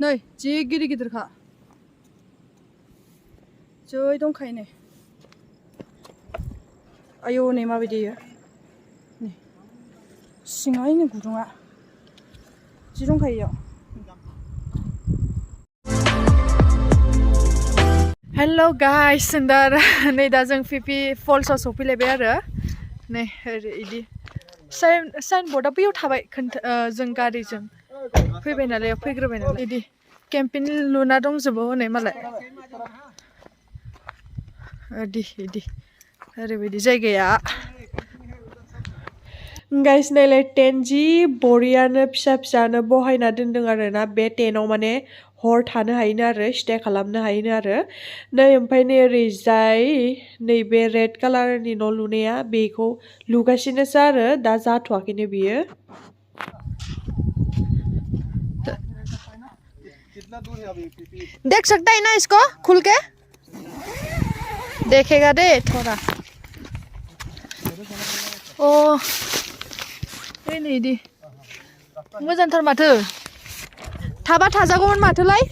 नै जि गिदिर गिदिरखा जै दंखायो नै आयौ नै माबायदि नै सिङावनो गुदुङा जि दंखायो इयाव हेलो गाइस नै दा जों फि फि फल्सआव सफैलायबाय आरो नै इदि साइन बर्डआ बैयाव थाबाय जों गारिजों फैबाय नालाय फैग्रोबाय नालाय इदि केम्पिं लुना दंजोबो हनै मालाय इदि ओरैबायदि जायगाया गाइस नायलाय टेन्ट जि बरियानो फिसा फिसानो बहायना दोनदों आरोना बे टेन्टआव माने हर थानो हायोनो आरो स्टे खालामनो हायोनो आरो नै ओमफ्राय नै ओरैजाय नैबे रेड कालारनि न' लुनाया बेखौ लुगासिनोसो आरो दा जाथ'वाखैनो बियो देख सकता है ना इसको खुल के देखेगा दे थोड़ा ओ नै इदि मोजांथार माथो थाबा थाजागौमोन माथोलाय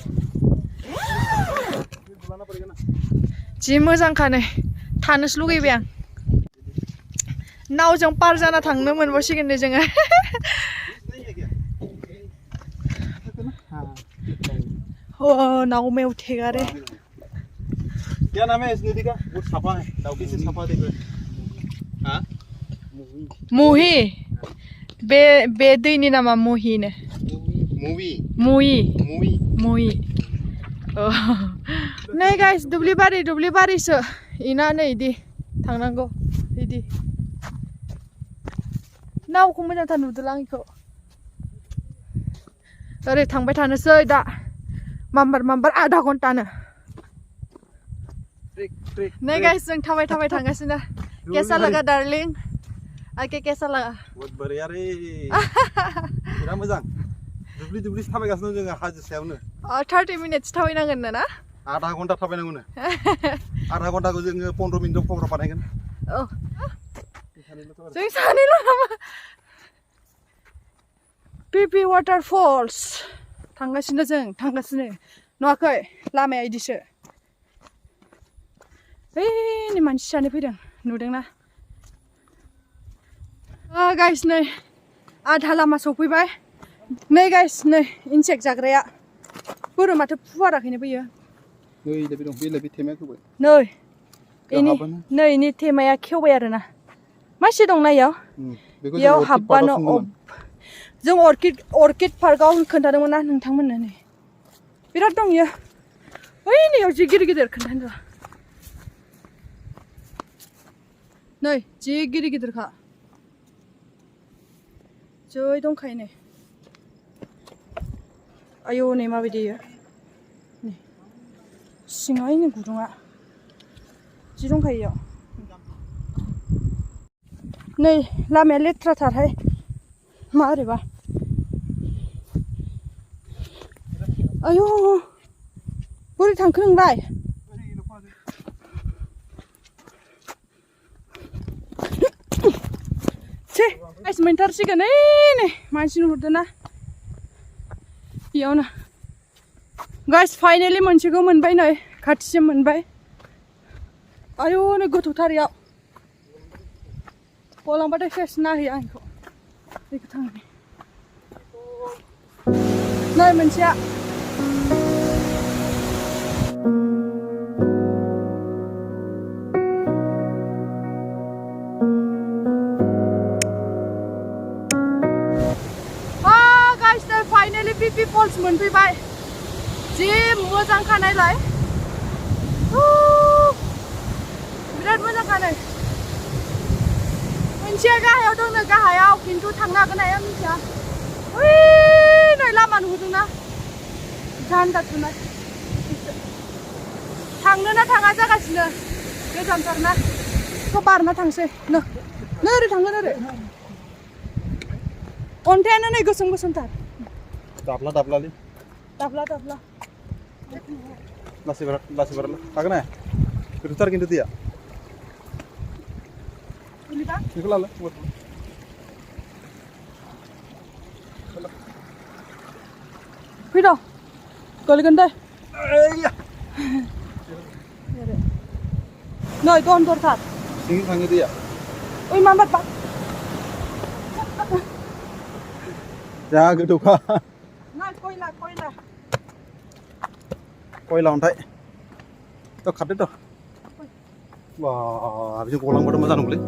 जि मोजांखा नै थानोसो लुगैबाय आं नावजों पार जाना थांनो मोनबावसिगोन दे जोङो ओ नाव में उठेगा रे क्या नाम है इस नदी का बहुत साफा है डाउकी से साफा देख रहे हाँ मुही बे दैनि नामा मुहिनो मूवी मुही नै गाइस दुब्लि बारिसो इना नै इदि थांनांगौ इदि नावखौ मोजांथार नुदोंलां इखौ ओरै थांबाय थानोसै दा माम्बार आधा घन्टानो नै गाइस जों थाबाय थांगासिनो कैसा लगा डार्लिंग आके कैसा लगा बहुत बढ़िया रे बिराद मोजां दुब्लि थाबायगासिनो जोङो हाजो सायावनो 30 मिनिट्स थाबायनांगोन ना आधा घन्टा थाबायनांगौनो आधा घन्टाखौ जोङो 15 मिनिटाव कवर बानायगोन औ जों सानैल' नामा फि फि वाटारफल्स थांगासिनो नुवाखै लामाया इदिसो ओइ मानसि सानै फैदों नुदोंना गाइस नै आधा लामा सफैबाय नै गाइस नै इनसेक्ट जाग्राया बोरो माथो फुवाराखैनो बैयो नै इनि थेमाया खेवबाय आरोना मानसि दंना इयाव हाबबानो जों अर्किड पार्कआव खोन्थादोंमोन ना नोंथांमोननो नै बिराद दं इयो ओइ नैयाव जि गिदिर खोन्थानो र' नै जि गिदिरखा जै दंखायो नै आयौ नै माबायदि नै सिङावनो गुदुङा जि दंखायो इयाव नै लामाया लेथ्राथारहाय मा ओरैबा आयौ बोरै थांखो नोंलाय गाइस मोनथारसिगोन ओइ नै मानसि नुहुरदों ना इयावनो गाइस फाइनेलि मोनसेखौ मोनबाय नै खाथिसिम मोनबाय आयौ नै गोथौथार इयाव गलांबाथाय फेस नाहैयो आं इखौ दैखौ थांनानै नै मोनसेया फाइनेलि फि फि फल्स मोनफैबाय जि मोजांखा नायलाय बिराद मोजांखा नै मोनसेया गाहायाव दंनो गाहायाव खिन्थु थांनो हागोन ना हाया मिथिया नै लामा नुहुरदोंना जानदा थुनाय थांनो ना थाङा जागासिनो गोजानथारना बेखौ बारना थांसै नै ओरै थांगोन ओरै अन्थायानो नै गोसोमथार दाब्ला लासै बार हागोन ना गोथौथार खिन्थु दैया बेखौ लालाय फैद' गोलैगोन दे नै दरथार सिंगिं थाङो दैया ओइ माबा बा जा गोथौखा नाय खयला खयला अन्थाइ थ' खारदो थ' बा बिजों गलांबाथ' मोजां नंगौलै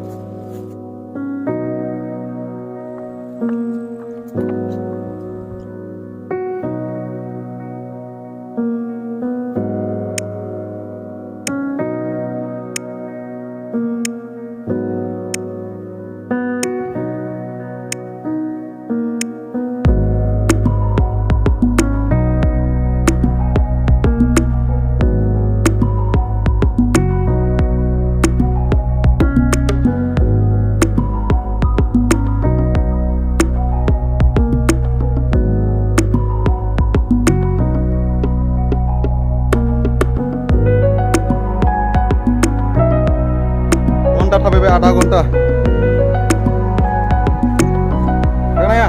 आधा घंटा खोनाया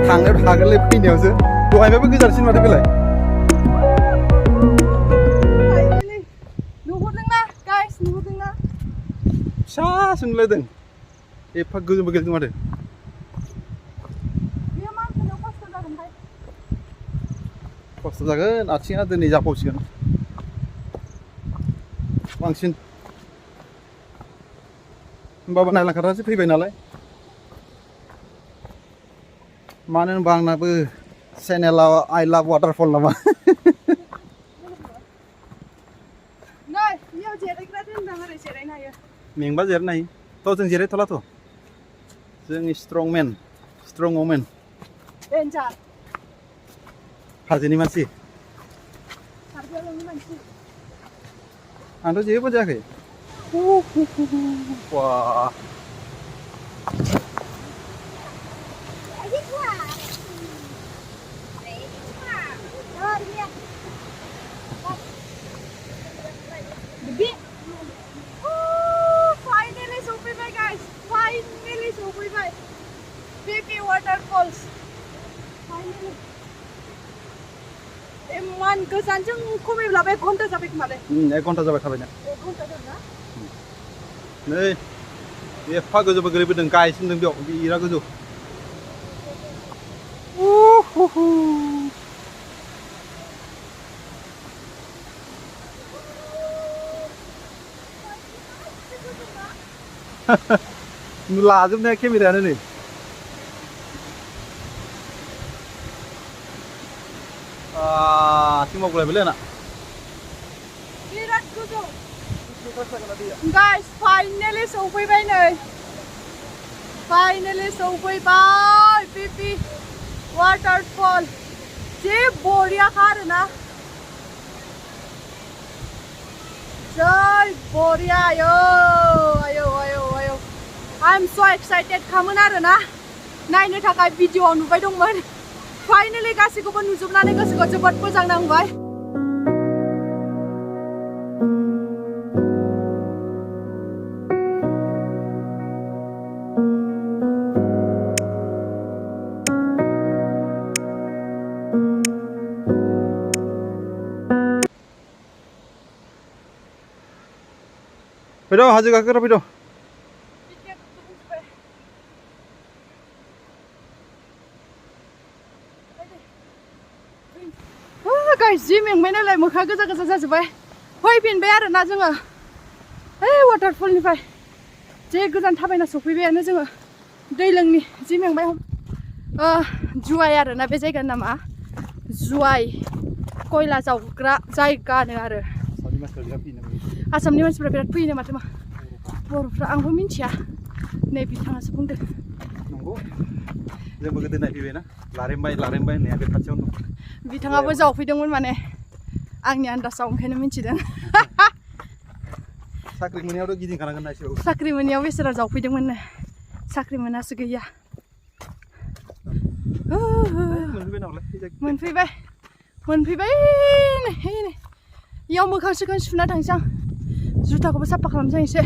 थांनायाव थागोनलै फैनायावसो दहायनिफ्रायबो गोजानसिन माथो बेलाय नुहुरदोंना गाइस नुहुरदोंना फिसा सोंलायदों एफा गोजौबो गेलेदों माथो बेयो मानसिनाव खस्थ' जागोनहाय खस्थ' जागोन आथिङा दिनै जाफावसिगोन बांसिन होमबाबो नायलांखाथारसो फैबाय नालाय मानो होनबा आंनाबो चेनेलाव आइ लाभ वाटारफल नामा नै बेयाव जिरायग्रा दोनदों ओरै जिरायनो हायो मेंबा जिरायनो हायो थ' जों जिरायथ'लाथ' जों स्ट्रं वमेन डेन्जार हाजोनि मानसि सारगालनि मानसि आंथ' जेबो जायाखै Wah. Finally सौफैबाय guys. Finally सौफैबाय. Phe Phe Waterfalls. Finally. इमान गोजानजों खमैब्लाबो 1 घन्टा जाबाय खोमालै 1 घन्टा जाबाय थाबायना 1 घन्टा जाबाय ना नै एफा गोजौबो गोलैबोदों गायसिनदों बेयाव बिराद गोजौ लाजोबनाया केमेरायानो नै आथिं मावगलायबायलै आंना बिराद गोजौ Guys, finally सौफैबाय नै Finally सौफैबाय Phe Phe Waterfall जे बरियाखा आरोना जै बरिया आयौ I'm so excited खामोन आरोना नायनो थाखाय भिडिअआव नुबाय दंमोन Finally गासैखौबो नुजोबनानै गोसोखौ जोबोद मोजां नांबाय फैद' हाजो गाखोग्रा फैद' गाइस जि मेंबाय नालाय मोखां गोजा जाजोब्बाय फैफिनबाय आरोना जोङो ओइ वाटारफलनिफ्राय जे गोजान थाबायना सफैबायानो जोङो दै लोंनि जि मेंबाय जौवाइ आरोना बे जायगानि नामा जौवाइ खयला जावग्रा जायगानो आरो आसामनि मानसिफ्रा बिराद फैयो माथो मा बर'फ्रा आंबो मिन्थिया नै बिथाङासो बुंदों नंगौ जोंबो गोदो नायफैबायना लारेमबाय होननाया बे खाथियावनो दं बिथाङाबो जावफैदोंमोन माने आंनि आन्दासाव ओंखायनो मिन्थिदों साख्रि मोनैयावथ' गिदिंखानांगोन ना एसेबाबो साख्रि मोनैयाव बेसोरा जावफैदोंमोननो साख्रि मोनासो गैया मोनफैबाय नै इयाव मोखां सोखां सुना थांसै आं जुथाखौबो साफा खालामसै एसे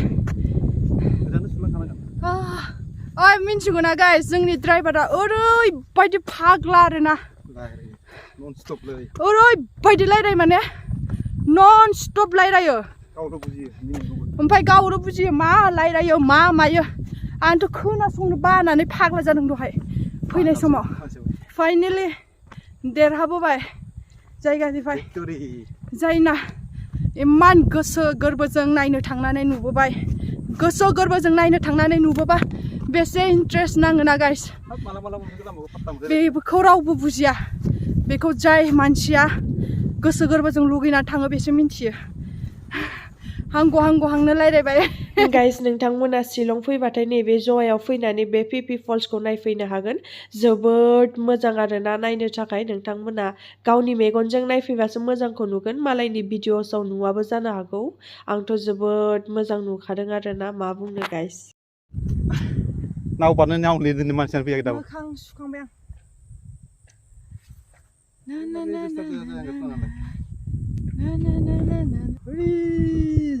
ओइ मिन्थिगौ ना गाइस जोंनि ड्राइभारा ओरैबायदि फाग्ला आरोना नन स्टप लै ओरैबायदि रायलाय माने नन स्टप रायलायो गावल' बुजियो मिनिंखौबो ओमफ्राय गावल' बुजियो मा रायलायो मा मायो आंथ' खोनासंनो बानानै फाग्ला जादों दहाय फैनाय समाव फाइनेलि देरहाबोबाय जायगानिफ्राय जायना इमान गोसो गोरबोजों नायनो थांनानै नुबोबाय गोसो गोरबोजों नायनो थांनानै नुबोबा बेसे इन्ट्रेस्ट नाङोना गाइस बेखौ रावबो बुजिया बेखौ जाय मानसिया गोसो गोरबोजों लुगैना थाङो बेसो मिन्थियो हांगौ हांनो रायलायबाय गाइस नोंथांमोना शिलं फैबाथाय नैबे जवायाव फैनानै बे फि फि फल्सखौ नायफैनो हागोन जोबोद मोजां आरोना नायनो थाखाय नोंथांमोना गावनि मेगनजों नायफैबासो मोजांखौ नुगोन मालायनि भिडिअसआव नुवाबो जानो हागौ आंथ' जोबोद मोजां नुखादों आरोना मा बुंनो गाइस नाव बारनो नाव लिरनो मानसियानो फैयाखै दाबो मोखां सुखांबाय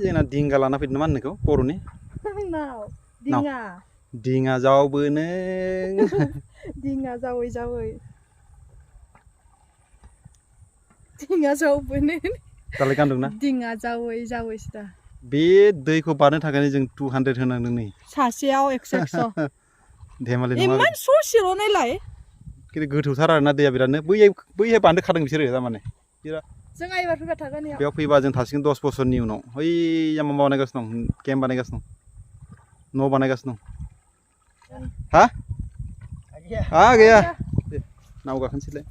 जोंना दिंगा लाना फैदों नामा होननायखौ बर'नि दिङा जावबोनो दिङा जावै दिङा जावबोनो दालाय गानदोंना दिङा जावैसो दा बे दैखौ बारनो थाखायनो जों 200 होनांदों नै सासेयाव 100 धेमालि नङा इमान ससेल' नायलाय गोथौथार आरोना दैया बिरादनो बैहाय बान्दो खादों बिसोरो थारमाने जों एबार फैबाय थागोन बेयाव फैबा जों थासिगोन 10 बोसोरनि उनाव ओइ माबा बानायगासिनो दं केम्प बानायगासिनो दं न' बानायगासिनो दं हा गैया नाव गाखोनोसैलाय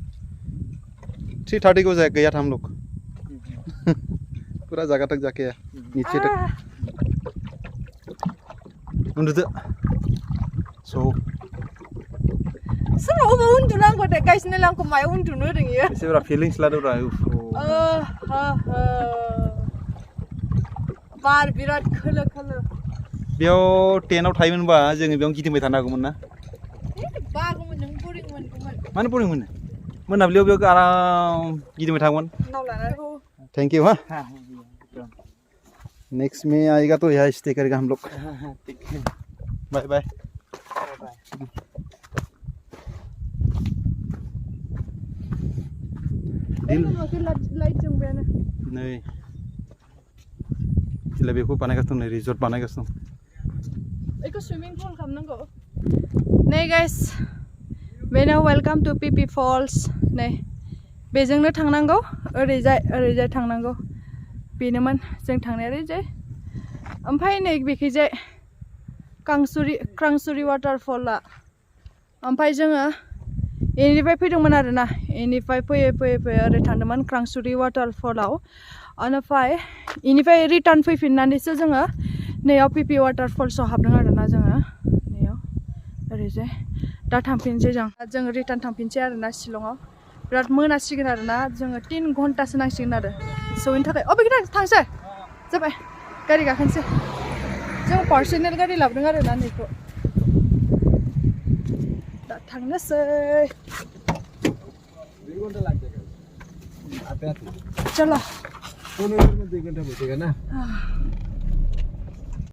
3:30 को गया था हम लोग पूरा जगह तक जाके आया नीचे तक उन्दुदो स' सोरनाव अबाव उन्दुनांगौ दे गाइसनो आंखौ मायाव उन्दुनो होदों इयो एसेब्रा फिलिंस लादोब्रा बार बिराद खोलो बेयाव टेन्टआव थायोमोनबा जोङो बेयाव गिदिंबाय थानो हागौमोन ना बागौमोन नों बोरिं मोनगौमोन मानो बोरिं मोनो मोनाबिलियाव बेयाव आराम गिदिंबाय थागौमोन नाव लानानै थैंक यू हाँ नेक्स्ट में आएगा तो यहाँ स्टे करेगा हम लोग बाय बाय लाइट जोंबायानो नै जेला बेखौ बानायगासिनो नै रिजर्ट बानायगासिनो बेखौ सुइमिं पुल खालामनांगौ नै गाइस बेनो वेलकाम टु फि फि फल्स नै बेजोंनो थांनांगौ ओरैजाय थांनांगौ बेनोमोन जों थांनाया ओरैजाय ओमफ्राय नै बेखैजाय क्रांसुरि वाटारफलआ ओमफ्राय जोङो बेनिफ्राय फैदोंमोन आरोना बेनिफ्राय फैयै ओरै थांदोंमोन क्रांसुरि वाटारफलाव ओमफ्राय बेनिफ्राय रिटार्न फैफिननानैसो जोङो नैयाव फि फि वाटारफल्सआव हाबदों आरोना जोङो नैयाव ओरैजाय दा थांफिनसै जों रिटार्न थांफिनसै आरोना शिलंआव बिराद मोनासिगोन आरोना जोङो 3 घन्टासो नांसिगोन आरो सहैनो थाखाय बेखि थांसै जाबाय गारि गाखोनोसै जों पार्सनेल गारि लाबोदों आरोना नैखौ दा थांनोसै चलो 2 घंटा बचेगा ना